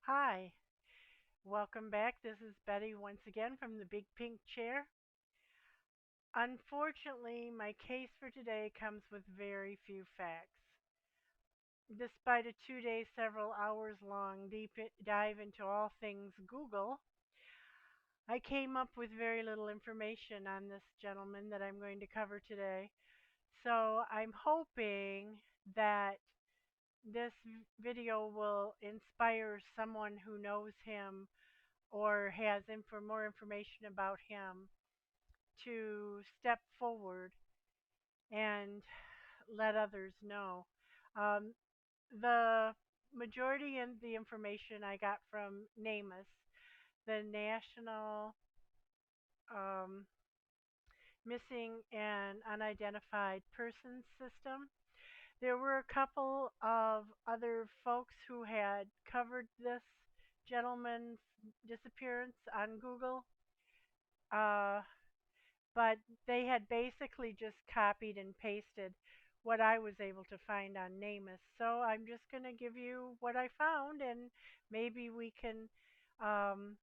Hi, welcome back. This is Betty once again from the Big Pink Chair. Unfortunately, my case for today comes with very few facts. Despite a 2 day, several hours long dive into all things Google, I came up with very little information on this gentleman that I'm going to cover today. So I'm hoping that this video will inspire someone who knows him or has more information about him to step forward and let others know. Um, the majority of the information I got from NamUs, the National um, Missing and Unidentified Persons System. There were a couple of other folks who had covered this gentleman's disappearance on Google. Uh, but they had basically just copied and pasted what I was able to find on NamUs. So I'm just going to give you what I found, and maybe we can um,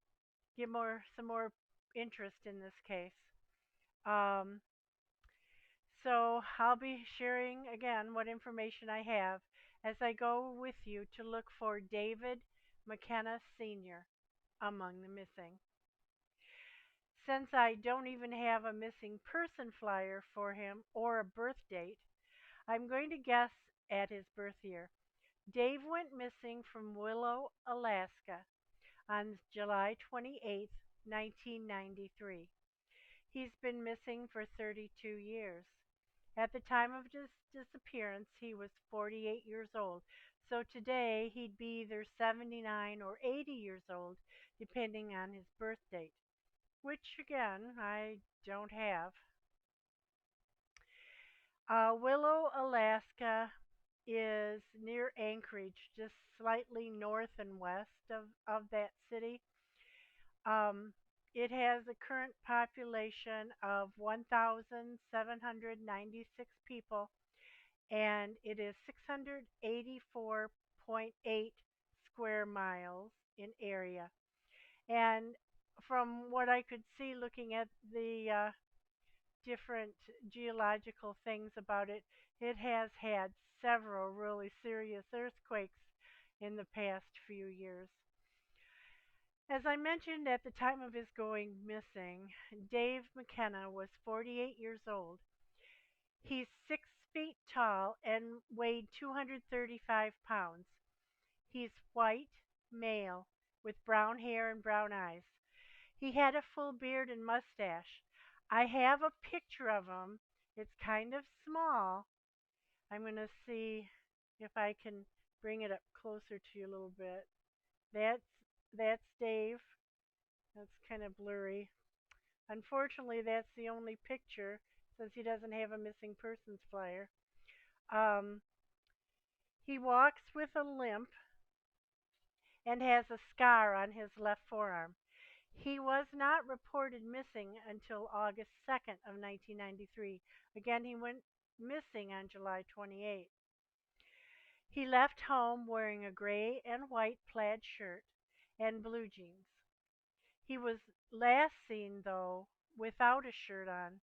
get some more interest in this case. Um, so I'll be sharing again what information I have as I go with you to look for David McKenna Sr. among the missing. Since I don't even have a missing person flyer for him or a birth date, I'm going to guess at his birth year. Dave went missing from Willow, Alaska on July 28, 1993. He's been missing for 32 years. At the time of his disappearance, he was 48 years old. So today, he'd be either 79 or 80 years old, depending on his birth date, which again, I don't have. Willow, Alaska is near Anchorage, just slightly north and west of that city. Um, it has a current population of 1,796 people, and it is 684.8 square miles in area. And from what I could see looking at the different geological things about it, it has had several really serious earthquakes in the past few years. As I mentioned at the time of his going missing, Dave McKenna was 48 years old. He's 6 feet tall and weighed 235 pounds. He's white, male, with brown hair and brown eyes. He had a full beard and mustache. I have a picture of him. It's kind of small. I'm going to see if I can bring it up closer to you a little bit. That's that's Dave. That's kind of blurry. Unfortunately, that's the only picture since he doesn't have a missing persons flyer. Um, he walks with a limp and has a scar on his left forearm. He was not reported missing until August 2nd of 1993. Again, he went missing on July 28th. He left home wearing a gray and white plaid shirt and blue jeans. He was last seen, though, without a shirt on.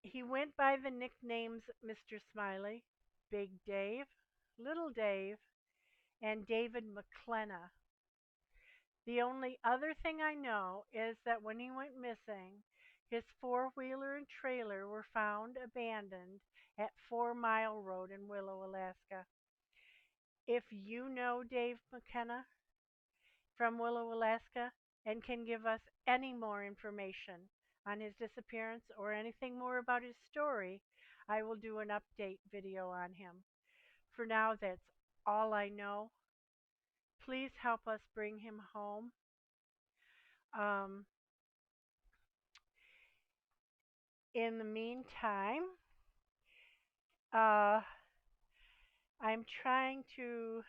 He went by the nicknames Mr. Smiley, Big Dave, Little Dave, and David McKenna. The only other thing I know is that when he went missing, his four-wheeler and trailer were found abandoned at 4 Mile Road in Willow, Alaska. If you know Dave McKenna from Willow, Alaska, and can give us any more information on his disappearance or anything more about his story, I will do an update video on him. For now, that's all I know. Please help us bring him home. Um, in the meantime, uh, I'm trying to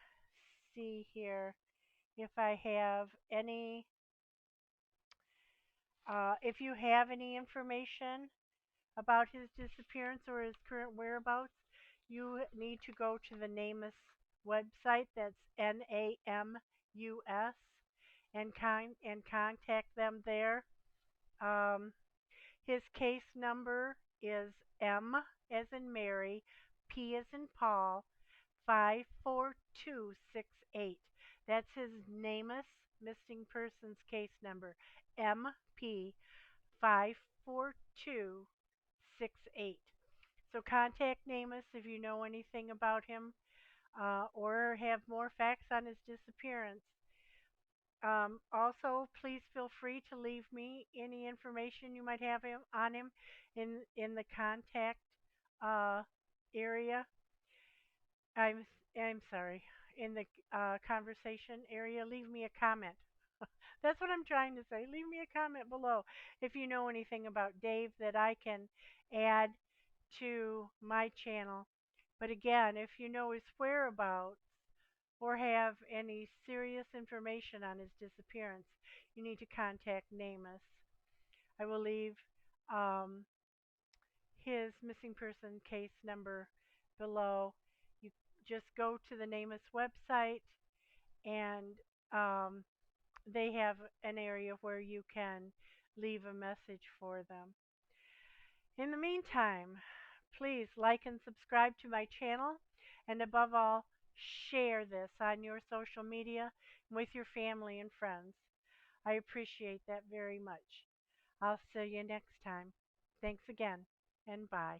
see here if I have any, if you have any information about his disappearance or his current whereabouts, you need to go to the NamUs website. That's NAMUS, and contact them there. Um, his case number is M as in Mary, P as in Paul, 54268. That's his NamUs missing persons case number, MP 54268. So contact NamUs if you know anything about him, or have more facts on his disappearance. Also, please feel free to leave me any information you might have on him in the contact uh, area. I'm sorry, in the conversation area. Leave me a comment. That's what I'm trying to say. Leave me a comment below if you know anything about Dave that I can add to my channel. But again, if you know his whereabouts or have any serious information on his disappearance, you need to contact NamUs. I will leave um, his missing person case number below. You just go to the NamUs website, and um, they have an area where you can leave a message for them. In the meantime, please like and subscribe to my channel, and above all, share this on your social media with your family and friends. I appreciate that very much. I'll see you next time. Thanks again, and bye.